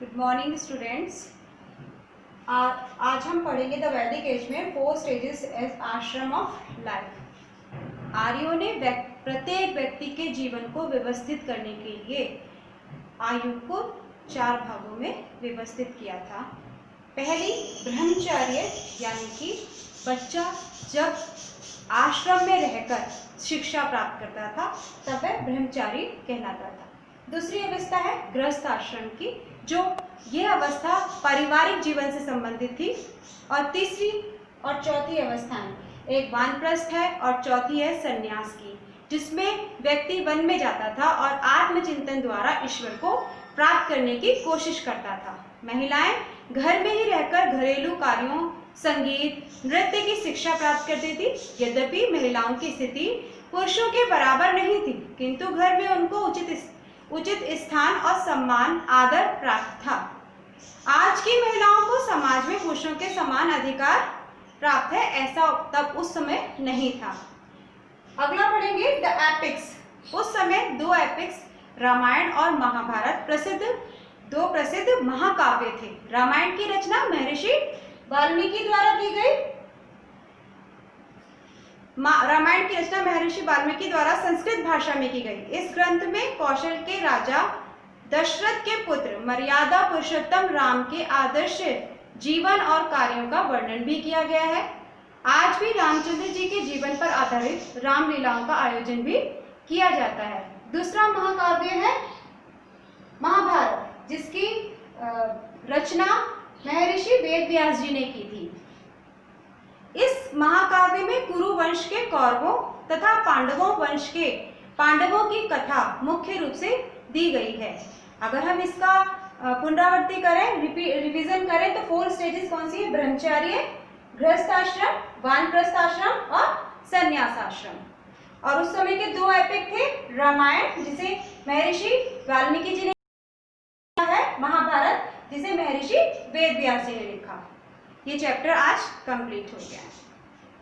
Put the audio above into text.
Good morning students. आज हम पढ़ेंगे द वैदिक एज में 4 स्टेजेस एज आश्रम ऑफ लाइफ। आर्यों ने प्रत्येक व्यक्ति के जीवन को व्यवस्थित करने के लिए आयु को 4 भागों में व्यवस्थित किया था। पहली ब्रह्मचर्य, यानी कि बच्चा जब आश्रम में रहकर शिक्षा प्राप्त करता था तब वह ब्रह्मचारी कहलाता था। दूसरी अवस्था है गृहस्थ आश्रम की, जो यह अवस्था पारिवारिक जीवन से संबंधित थी। और तीसरी और चौथी अवस्थाएं, एक वानप्रस्थ है और चौथी है संन्यास की, जिसमें व्यक्ति वन में जाता था और आत्मचिंतन द्वारा ईश्वर को प्राप्त करने की कोशिश करता था। महिलाएं घर में ही रहकर घरेलू कार्यों, संगीत, नृत्य की शिक्षा प्राप्त करती थी। यद्यपि महिलाओं की स्थिति पुरुषों के बराबर नहीं थी, किंतु घर में उनको उचित स्थान और सम्मान, आदर प्राप्त था। आज की महिलाओं को समाज में पुरुषों के समान अधिकार प्राप्त है, ऐसा तब उस समय नहीं था। अगला पढ़ेंगे द एपिक्स। उस समय 2 एपिक्स, रामायण और महाभारत, दो प्रसिद्ध महाकाव्य थे। रामायण की रचना महर्षि वाल्मीकि द्वारा की गई। रामायण की रचना महर्षि वाल्मीकि द्वारा संस्कृत भाषा में की गई। इस ग्रंथ में कौशल के राजा दशरथ के पुत्र मर्यादा पुरुषोत्तम राम के आदर्श जीवन और कार्यों का वर्णन भी किया गया है। आज भी रामचंद्र जी के जीवन पर आधारित रामलीलाओं का आयोजन भी किया जाता है। दूसरा महाकाव्य है महाभारत, जिसकी रचना महर्षि वेदव्यास जी ने की थी। इस महाकाव्य में कुरु वंश के कौरवों तथा पांडवों वंश के पांडवों की कथा मुख्य रूप से दी गई है। अगर हम इसका पुनरावृत्ति करें, रिवीजन करें, तो 4 स्टेजेस कौन सी है? ब्रह्मचर्य, गृहस्थ आश्रम, वानप्रस्थ आश्रम और संन्यास आश्रम। और उस समय के 2 एपिक थे, रामायण जिसे महर्षि वाल्मीकि जी ने लिखा है, महाभारत जिसे महर्षि वेदव्यास जी ने लिखा। ये चैप्टर आज कंप्लीट हो गया है।